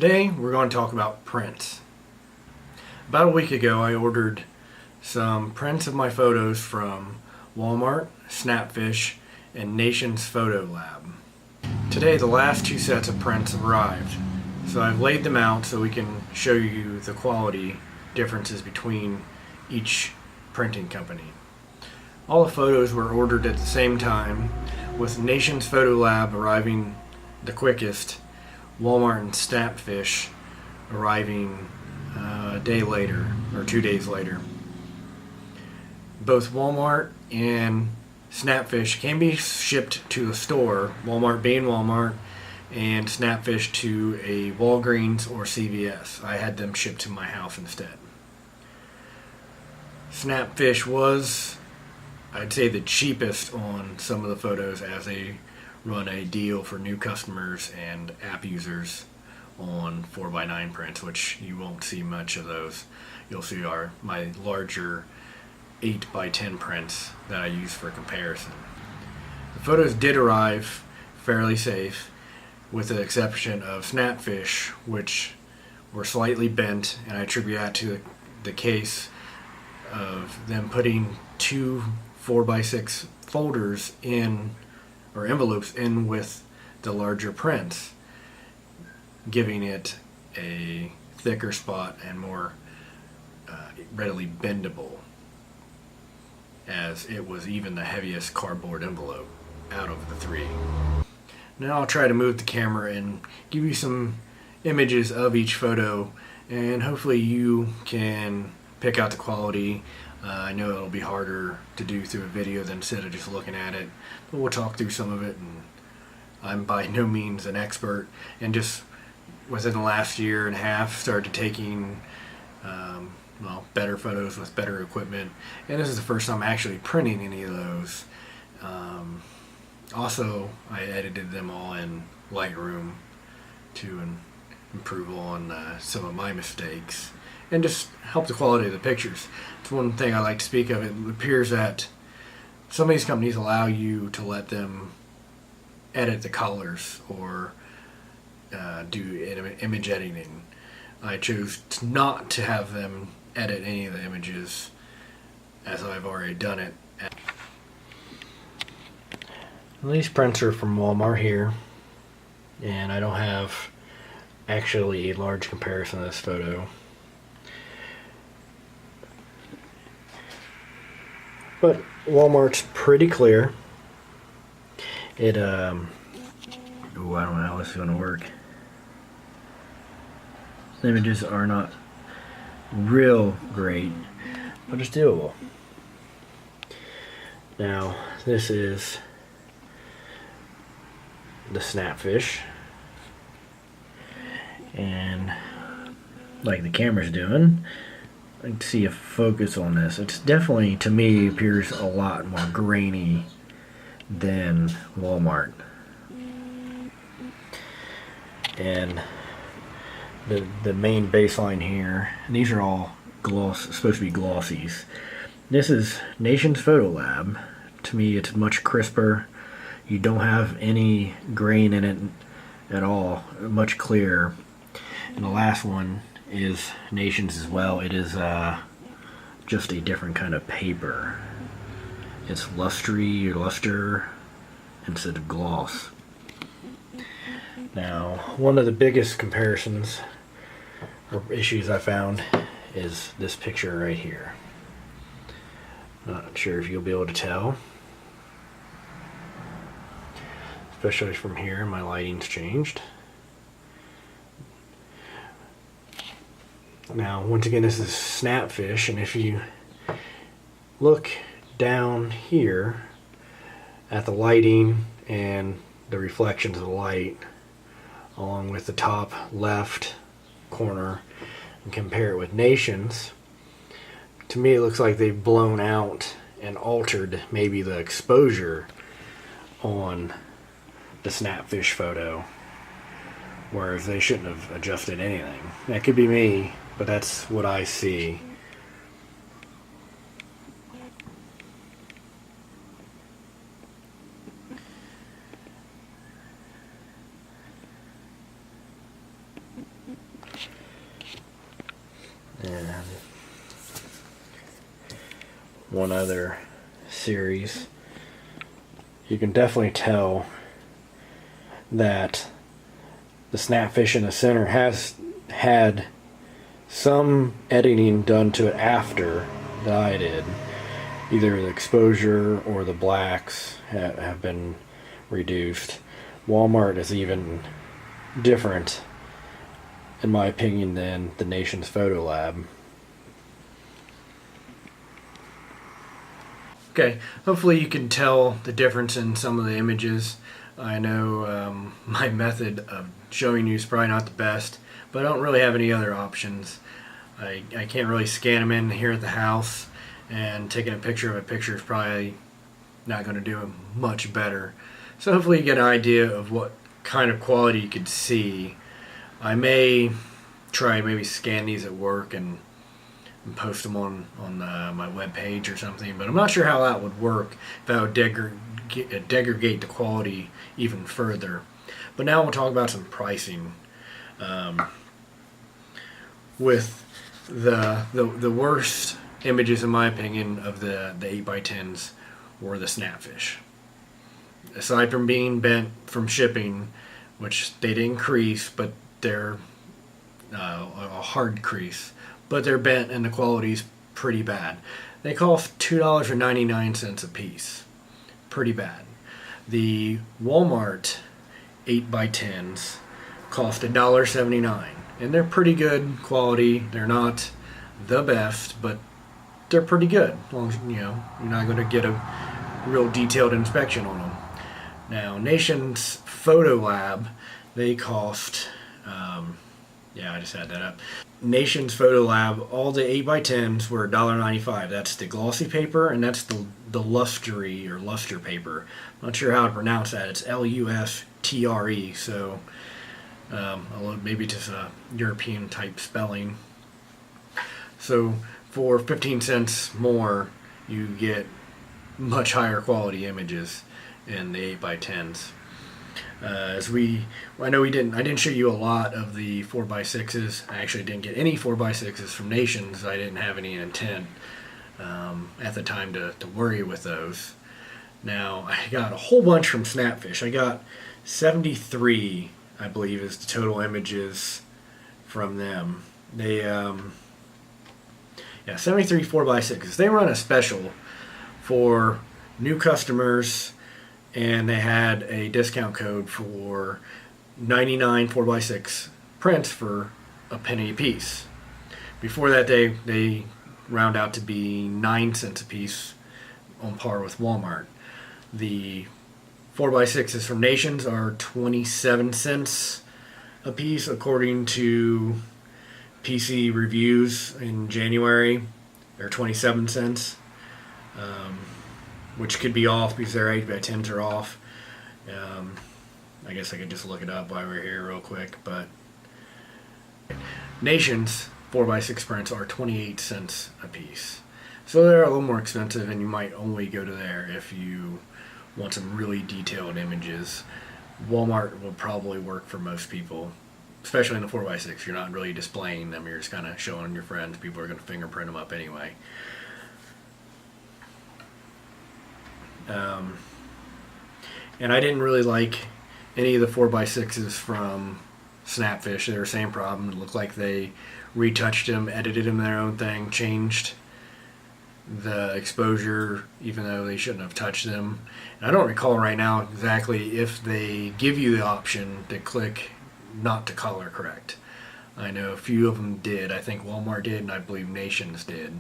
Today we're going to talk about prints. About a week ago I ordered some prints of my photos from Walmart, Snapfish, and Nation's Photo Lab. Today the last two sets of prints arrived, so I've laid them out so we can show you the quality differences between each printing company. All the photos were ordered at the same time, with Nation's Photo Lab arriving the quickest, Walmart and Snapfish arriving a day later, or 2 days later. Both Walmart and Snapfish can be shipped to a store, Walmart being Walmart, and Snapfish to a Walgreens or CVS. I had them shipped to my house instead. Snapfish was, I'd say, the cheapest on some of the photos, as they run a deal for new customers and app users on 4x9 prints, which you won't see much of those. You'll see my larger 8x10 prints that I use for comparison. The photos did arrive fairly safe, with the exception of Snapfish, which were slightly bent, and I attribute that to the case of them putting two 4x6 folders in, or envelopes in, with the larger prints, giving it a thicker spot and more readily bendable, as it was even the heaviest cardboard envelope out of the three. Now I'll try to move the camera and give you some images of each photo, and hopefully you can pick out the quality. I know it'll be harder to do through a video than instead of just looking at it, but we'll talk through some of it. And I'm by no means an expert, and just within the last year and a half started taking better photos with better equipment, and this is the first time actually printing any of those. Also, I edited them all in Lightroom to improve on some of my mistakes and just help the quality of the pictures. It's one thing I like to speak of. It appears that some of these companies allow you to let them edit the colors or do image editing. I chose not to have them edit any of the images, as I've already done it. These prints are from Walmart here, and I don't have actually a large comparison of this photo. But Walmart's pretty clear. It I don't know how this is going to work. The images are not real great, but it's doable. Now, this is the Snapfish, and like the camera's doing, I can see a focus on this. It's definitely, to me, appears a lot more grainy than Walmart. And the main baseline here, and these are all supposed to be glossies. This is Nation's Photo Lab. To me, it's much crisper. You don't have any grain in it at all, much clearer. And the last one is Nation's as well. It is just a different kind of paper. It's luster instead of gloss. Now, one of the biggest comparisons or issues I found is this picture right here. Not sure if you'll be able to tell, especially from here. My lighting's changed. Now, once again, this is Snapfish, and if you look down here at the lighting and the reflections of the light, along with the top left corner, and compare it with Nation's, to me it looks like they've blown out and altered maybe the exposure on the Snapfish photo, whereas they shouldn't have adjusted anything. That could be me, but that's what I see. And one other series, you can definitely tell that the Snapfish in the center has had some editing done to it after that I did. Either the exposure or the blacks have been reduced. Walmart is even different, in my opinion, than the Nation's Photo Lab. Okay, hopefully you can tell the difference in some of the images. I know my method of showing you is probably not the best, but I don't really have any other options. I can't really scan them in here at the house, and taking a picture of a picture is probably not going to do it much better. So hopefully you get an idea of what kind of quality you could see. I may try maybe scan these at work and post them on my web page or something, but I'm not sure how that would work, if that would degrade the quality even further. But now we'll talk about some pricing. With the worst images, in my opinion, of the 8x10s were the Snapfish. Aside from being bent from shipping, which they didn't crease, but they're a hard crease, but they're bent and the quality's pretty bad. They cost $2.99 a piece. Pretty bad. The Walmart 8x10s cost $1.79, and they're pretty good quality. They're not the best, but they're pretty good. As long as you're not going to get a real detailed inspection on them. Now, Nation's Photo Lab, they cost. I just had that up. Nation's Photo Lab, all the 8x10s were $1.95. That's the glossy paper, and that's the luster paper. I'm not sure how to pronounce that. It's Lustre, so maybe just a European type spelling. So for 15 cents more, you get much higher quality images in the 8x10s. I didn't show you a lot of the 4x6s. I actually didn't get any 4x6s from Nations. I didn't have any intent at the time to worry with those. Now, I got a whole bunch from Snapfish. I got 73, I believe, is the total images from them. They 73 4x6s. They run a special for new customers, and they had a discount code for 99 4x6 prints for a penny a piece. Before that, they round out to be 9 cents a piece, on par with Walmart. The 4x6s from Nations are 27 cents a piece, according to PC reviews in January. They're 27 cents. Which could be off because their 8x10s are off. I guess I could just look it up while we're here real quick. But Nation's 4x6 prints are 28 cents a piece. So they're a little more expensive, and you might only go to there if you want some really detailed images. Walmart will probably work for most people, especially in the 4x6. You're not really displaying them. You're just kind of showing your friends. People are going to fingerprint them up anyway. And I didn't really like any of the 4x6s from Snapfish. They were the same problem. It looked like they retouched them, edited them their own thing, changed the exposure even though they shouldn't have touched them. And I don't recall right now exactly if they give you the option to click not to color correct. I know a few of them did. I think Walmart did, and I believe Nations did.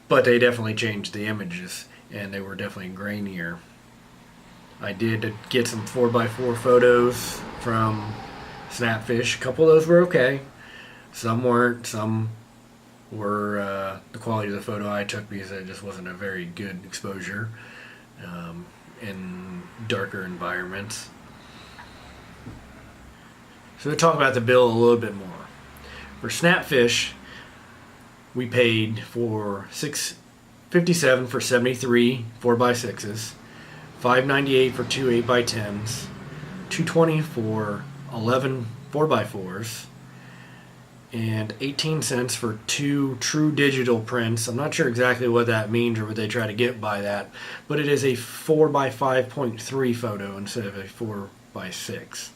But they definitely changed the images, and they were definitely grainier. I did get some 4x4 photos from Snapfish. A couple of those were okay. Some weren't. Some were the quality of the photo I took because it just wasn't a very good exposure in darker environments. So we'll talk about the bill a little bit more. For Snapfish, we paid for $6.57 for 73 4x6s, $5.98 for two 8x10s, $2.20 for 11 4x4s, and 18 cents for 2 true digital prints. I'm not sure exactly what that means or what they try to get by that, but it is a 4x5.3 photo instead of a 4x6.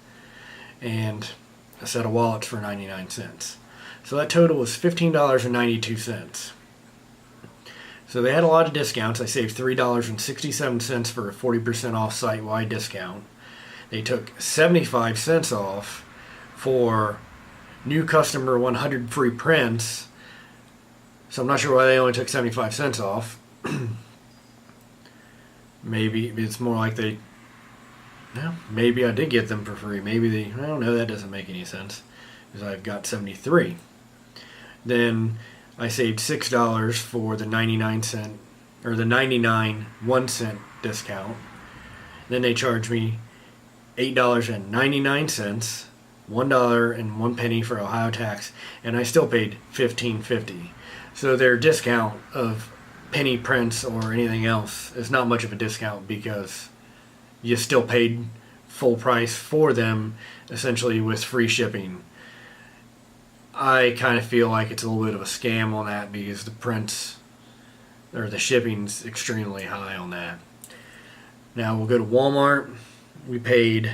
And a set of wallets for 99 cents. So that total was $15.92. So they had a lot of discounts. I saved $3.67 for a 40% off site-wide discount. They took 75 cents off for new customer 100 free prints. So I'm not sure why they only took 75 cents off. Maybe it's more like maybe I did get them for free. I don't know, that doesn't make any sense because I've got 73. Then I saved $6 for the 99 cent or the 99 1 cent discount. Then they charged me $8.99, $1.01 for Ohio tax, and I still paid $15.50. So their discount of penny prints or anything else is not much of a discount because you still paid full price for them, essentially with free shipping. I kind of feel like it's a little bit of a scam on that because the prints or the shipping's extremely high on that. Now we'll go to Walmart. We paid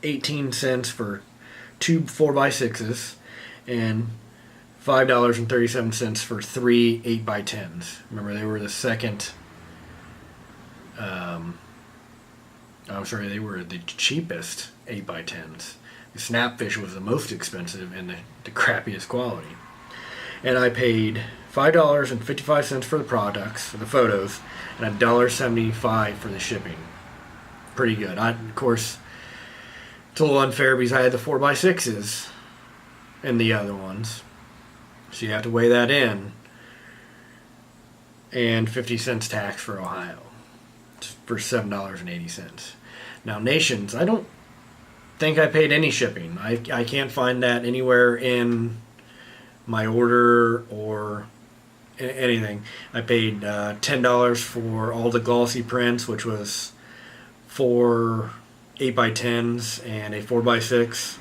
18 cents for 2 4x6s and $5.37 for 3 8x10s. Remember, they were the second. They were the cheapest 8x10s. The Snapfish was the most expensive and the crappiest quality. And I paid $5.55 for the products, for the photos, and $1.75 for the shipping. Pretty good. Of course, it's a little unfair because I had the 4x6s and the other ones. So you have to weigh that in. And 50 cents tax for Ohio for $7.80. Now, Nations, I don't think I paid any shipping. I can't find that anywhere in my order or anything. I paid $10 for all the glossy prints, which was 4 8x10s and a 4x6,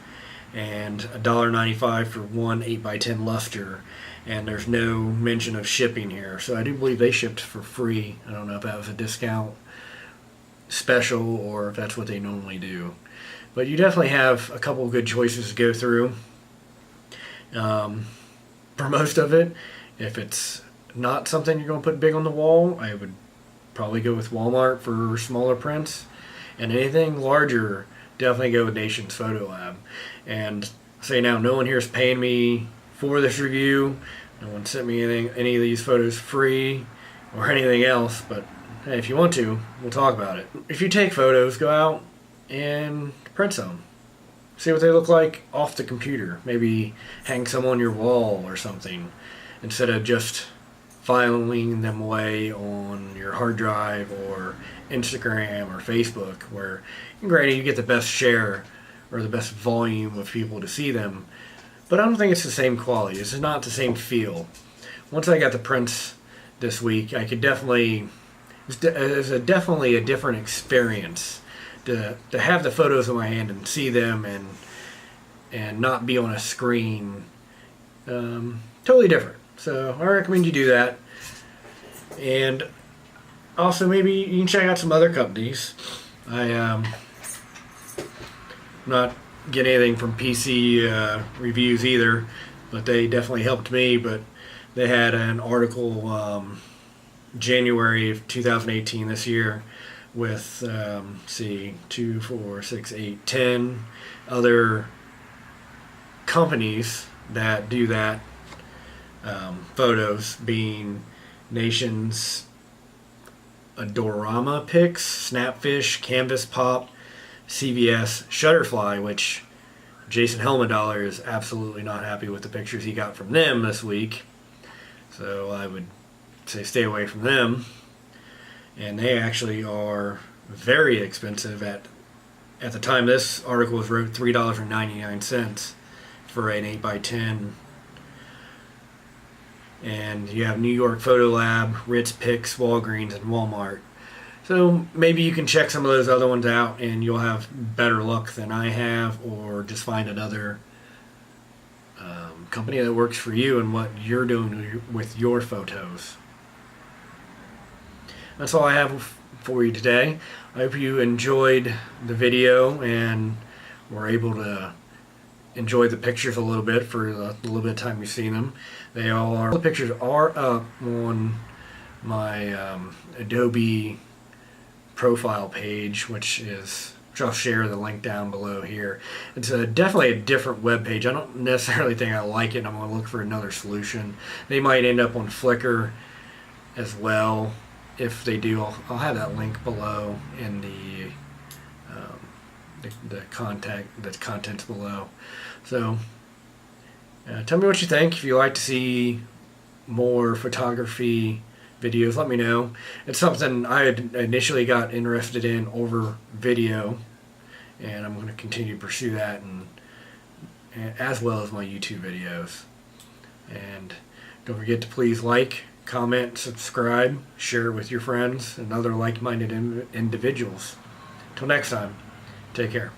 and $1.95 for 1 8x10 luster. And there's no mention of shipping here, so I do believe they shipped for free. I don't know if that was a discount special or if that's what they normally do. But you definitely have a couple of good choices to go through. For most of it, if it's not something you're going to put big on the wall, I would probably go with Walmart for smaller prints. And anything larger, definitely go with Nations Photo Lab. And say now, no one here is paying me for this review. No one sent me any of these photos free or anything else. But hey, if you want to, we'll talk about it. If you take photos, go out and print some. See what they look like off the computer. Maybe hang some on your wall or something instead of just filing them away on your hard drive or Instagram or Facebook, where granted you get the best share or the best volume of people to see them, but I don't think it's the same quality. It's not the same feel. Once I got the prints this week, I could definitely, it's definitely a different experience to have the photos in my hand and see them and not be on a screen. Totally different. So I recommend you do that. And also maybe you can check out some other companies. I'm not getting anything from PC reviews either, but they definitely helped me. But they had an article January of 2018 this year with 2, 4, 6, 8, 10 other companies that do that. Photos being Nations, Adorama Pics, Snapfish, Canvas Pop, CVS, Shutterfly, which Jason Helmendollar is absolutely not happy with the pictures he got from them this week. So I would say stay away from them. And they actually are very expensive at the time this article was wrote, $3.99 for an 8x10. And you have New York Photo Lab, Ritz Picks, Walgreens, and Walmart. So maybe you can check some of those other ones out and you'll have better luck than I have, or just find another company that works for you and what you're doing with your photos. That's all I have for you today. I hope you enjoyed the video and were able to enjoy the pictures a little bit for the little bit of time you've seen them. The pictures are up on my Adobe profile page, which I'll share the link down below here. It's definitely a different web page. I don't necessarily think I like it. I'm going to look for another solution. They might end up on Flickr as well. If they do, I'll have that link below in the contents below. So tell me what you think. If you like to see more photography videos, let me know. It's something I had initially got interested in over video, and I'm going to continue to pursue that, and as well as my YouTube videos. And don't forget to please like, comment, subscribe, share it with your friends and other like-minded individuals. Till next time, take care.